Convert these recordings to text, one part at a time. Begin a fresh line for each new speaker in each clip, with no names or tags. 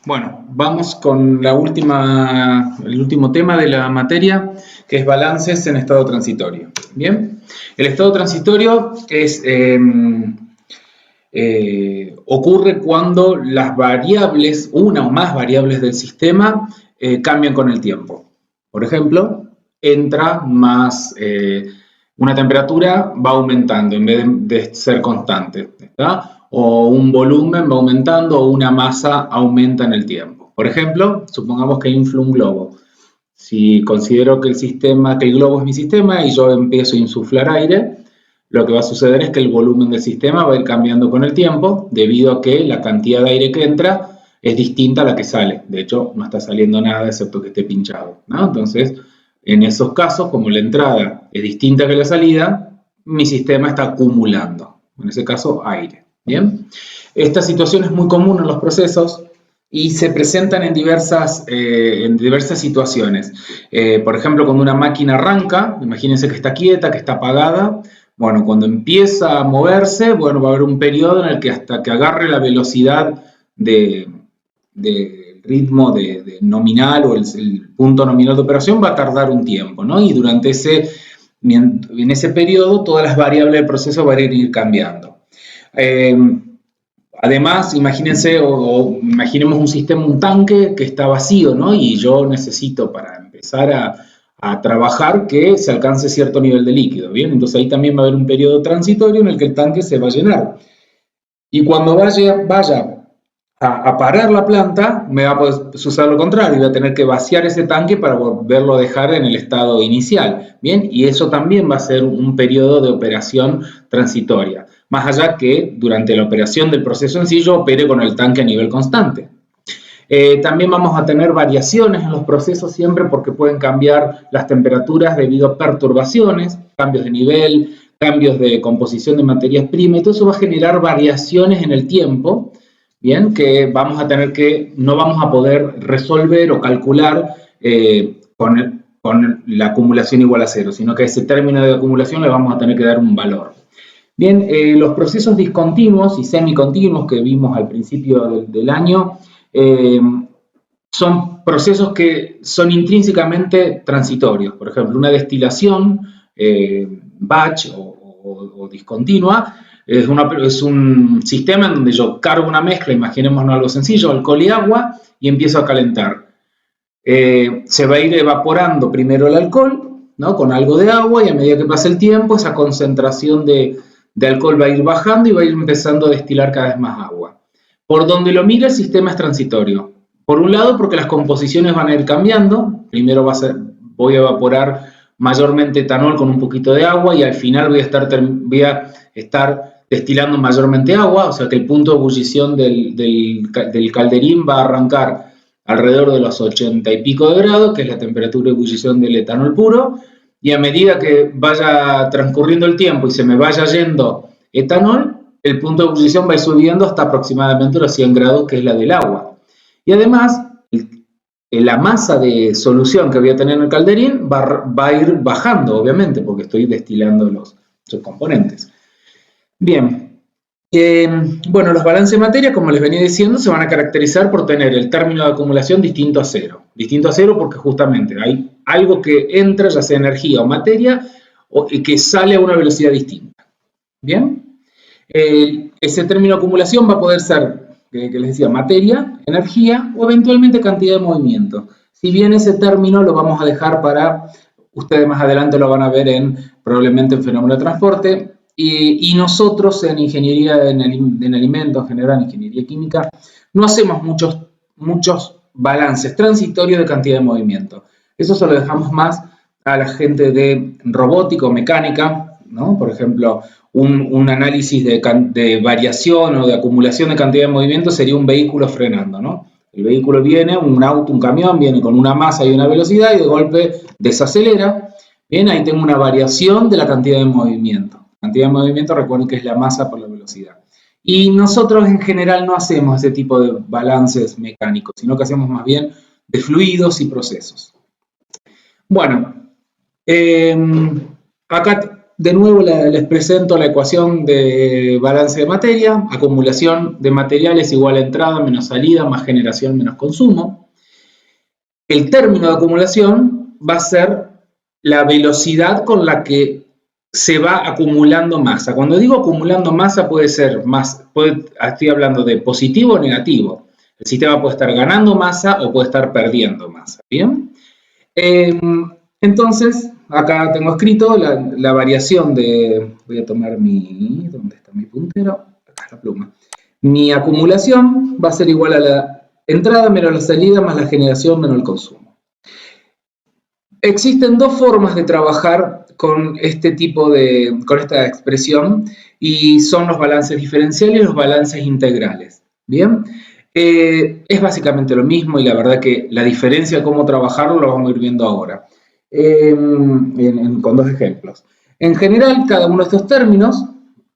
Bueno, vamos con el último tema de la materia, que es balances en estado transitorio. Bien, el estado transitorio ocurre cuando las variables, una o más variables del sistema, cambian con el tiempo. Por ejemplo, entra más, una temperatura va aumentando en vez de ser constante, ¿verdad? O un volumen va aumentando o una masa aumenta en el tiempo. Por ejemplo, supongamos que inflo un globo. Si considero que el globo es mi sistema y yo empiezo a insuflar aire, lo que va a suceder es que el volumen del sistema va a ir cambiando con el tiempo, debido a que la cantidad de aire que entra es distinta a la que sale. De hecho, no está saliendo nada excepto que esté pinchado, ¿no? Entonces, en esos casos, como la entrada es distinta que la salida, mi sistema está acumulando, en ese caso, aire. ¿Bien? Esta situación es muy común en los procesos y se presentan en diversas situaciones. Por ejemplo, cuando una máquina arranca, imagínense que está quieta, que está apagada. Bueno, cuando empieza a moverse, bueno, va a haber un periodo en el que hasta que agarre la velocidad de ritmo nominal o el punto nominal de operación va a tardar un tiempo, ¿no? Y en ese periodo todas las variables del proceso van a ir cambiando. Además, imagínense o imaginemos un sistema, un tanque que está vacío, ¿no? Y yo necesito para empezar a trabajar que se alcance cierto nivel de líquido, ¿bien? Entonces ahí también va a haber un periodo transitorio en el que el tanque se va a llenar. Y cuando vaya a parar la planta, me va a suceder lo contrario, voy a tener que vaciar ese tanque para volverlo a dejar en el estado inicial, ¿bien? Y eso también va a ser un periodo de operación transitoria, más allá que durante la operación del proceso en sí yo opere con el tanque a nivel constante. También vamos a tener variaciones en los procesos siempre porque pueden cambiar las temperaturas debido a perturbaciones, cambios de nivel, cambios de composición de materias primas, y todo eso va a generar variaciones en el tiempo, bien, que no vamos a poder resolver o calcular con la acumulación igual a cero, sino que a ese término de acumulación le vamos a tener que dar un valor. Bien, los procesos discontinuos y semicontinuos que vimos al principio del año son procesos que son intrínsecamente transitorios. Por ejemplo, una destilación batch o discontinua es un sistema en donde yo cargo una mezcla, imaginémonos algo sencillo, alcohol y agua, y empiezo a calentar. Se va a ir evaporando primero el alcohol, ¿no? Con algo de agua, y a medida que pasa el tiempo, esa concentración de alcohol va a ir bajando y va a ir empezando a destilar cada vez más agua. Por donde lo mire, el sistema es transitorio. Por un lado, porque las composiciones van a ir cambiando. Primero voy a evaporar mayormente etanol con un poquito de agua y al final voy a estar destilando mayormente agua, o sea que el punto de ebullición del calderín va a arrancar alrededor de los 80 y pico de grados, que es la temperatura de ebullición del etanol puro, y a medida que vaya transcurriendo el tiempo y se me vaya yendo etanol, el punto de ebullición va a ir subiendo hasta aproximadamente los 100 grados, que es la del agua. Y además, la masa de solución que voy a tener en el calderín va a ir bajando, obviamente, porque estoy destilando sus componentes. Bien. Bueno, los balances de materia, como les venía diciendo, se van a caracterizar por tener el término de acumulación distinto a cero. Distinto a cero porque justamente hay algo que entra, ya sea energía o materia, y que sale a una velocidad distinta. ¿Bien? Ese término de acumulación va a poder ser, que les decía, materia, energía o eventualmente cantidad de movimiento. Si bien ese término lo vamos a dejar para, ustedes más adelante lo van a ver probablemente en fenómeno de transporte, y nosotros en ingeniería en alimentos, en general, en ingeniería química, no hacemos muchos balances transitorios de cantidad de movimiento. Eso se lo dejamos más a la gente de robótica o mecánica, ¿no? Por ejemplo, un análisis de variación o de acumulación de cantidad de movimiento sería un vehículo frenando, ¿no? El vehículo viene, un auto, un camión, viene con una masa y una velocidad y de golpe desacelera. Bien, ahí tengo una variación de la cantidad de movimiento. La cantidad de movimiento, recuerden que es la masa por la velocidad. Y nosotros en general no hacemos ese tipo de balances mecánicos, sino que hacemos más bien de fluidos y procesos. Bueno, acá de nuevo les presento la ecuación de balance de materia. Acumulación de materiales igual a entrada menos salida más generación menos consumo. El término de acumulación va a ser la velocidad con la que se va acumulando masa. Cuando digo acumulando masa puede ser más, estoy hablando de positivo o negativo. El sistema puede estar ganando masa o puede estar perdiendo masa. ¿Bien? Entonces, acá tengo escrito la variación de, voy a tomar ¿dónde está mi puntero? Acá está la pluma. Mi acumulación va a ser igual a la entrada menos la salida más la generación menos el consumo. Existen dos formas de trabajar con con esta expresión y son los balances diferenciales y los balances integrales. ¿Bien? Es básicamente lo mismo y la verdad que la diferencia de cómo trabajarlo lo vamos a ir viendo ahora. Con dos ejemplos. En general, cada uno de estos términos,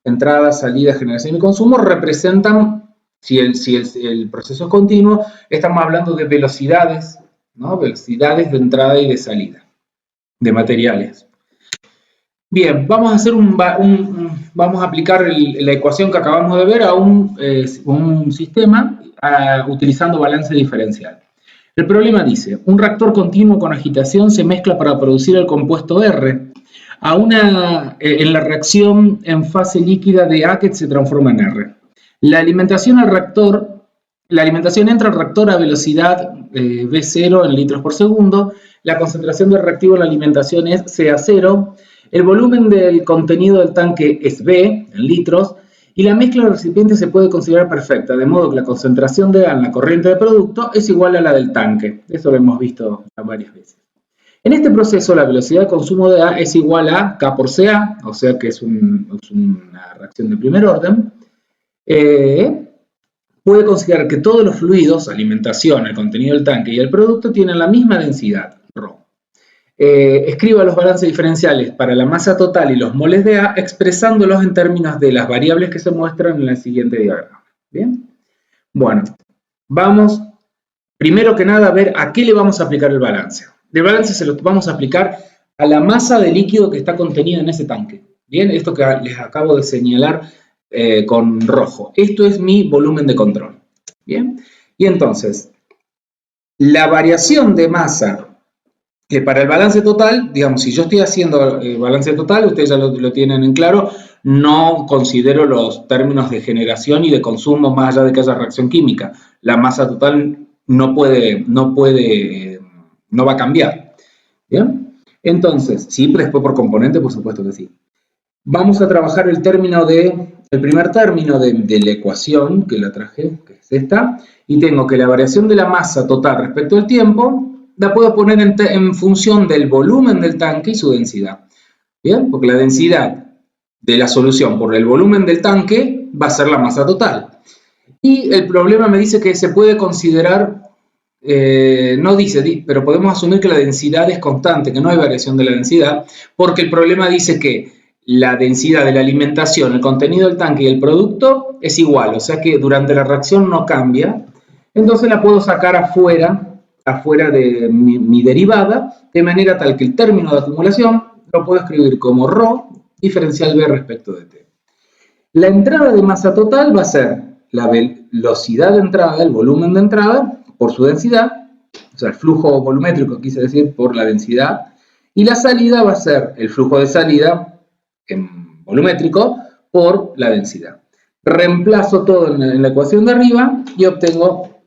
entrada, salida, generación y consumo, representan, si el proceso es continuo, estamos hablando de velocidades, ¿no? Velocidades de entrada y de salida de materiales. Bien, vamos a hacer vamos a aplicar la ecuación que acabamos de ver a un sistema utilizando balance diferencial. El problema dice, un reactor continuo con agitación se mezcla para producir el compuesto R en la reacción en fase líquida de A que se transforma en R. La alimentación entra al reactor a velocidad V0 en litros por segundo, la concentración del reactivo en la alimentación es CA0, el volumen del contenido del tanque es B en litros, y la mezcla del recipiente se puede considerar perfecta, de modo que la concentración de A en la corriente de producto es igual a la del tanque. Eso lo hemos visto varias veces. En este proceso, la velocidad de consumo de A es igual a K por CA, o sea que es una reacción de primer orden. Puede considerar que todos los fluidos, alimentación, el contenido del tanque y el producto, tienen la misma densidad, ρ. Escriba los balances diferenciales para la masa total y los moles de A expresándolos en términos de las variables que se muestran en el siguiente diagrama. ¿Bien? Bueno, vamos primero que nada a ver a qué le vamos a aplicar el balance. El balance se lo vamos a aplicar a la masa de líquido que está contenida en ese tanque. Bien, esto que les acabo de señalar con rojo. Esto es mi volumen de control. Bien, y entonces, la variación de masa para el balance total, digamos, si yo estoy haciendo el balance total, ustedes ya lo tienen en claro, no considero los términos de generación y de consumo más allá de que haya reacción química. La masa total no va a cambiar. ¿Bien? Entonces, siempre después por componente, por supuesto que sí. Vamos a trabajar el primer término de la ecuación que la traje, que es esta, y tengo que la variación de la masa total respecto al tiempo la puedo poner en función del volumen del tanque y su densidad. ¿Bien? Porque la densidad de la solución por el volumen del tanque va a ser la masa total. Y el problema me dice que se puede considerar, no dice, pero podemos asumir que la densidad es constante, que no hay variación de la densidad, porque el problema dice que la densidad de la alimentación, el contenido del tanque y el producto es igual, o sea que durante la reacción no cambia. Entonces la puedo sacar afuera de mi derivada, de manera tal que el término de acumulación lo puedo escribir como ρ diferencial B respecto de T. La entrada de masa total va a ser la velocidad de entrada, el volumen de entrada, por su densidad, o sea, el flujo volumétrico, quise decir, por la densidad, y la salida va a ser el flujo de salida en volumétrico por la densidad. Reemplazo todo en la ecuación de arriba y obtengo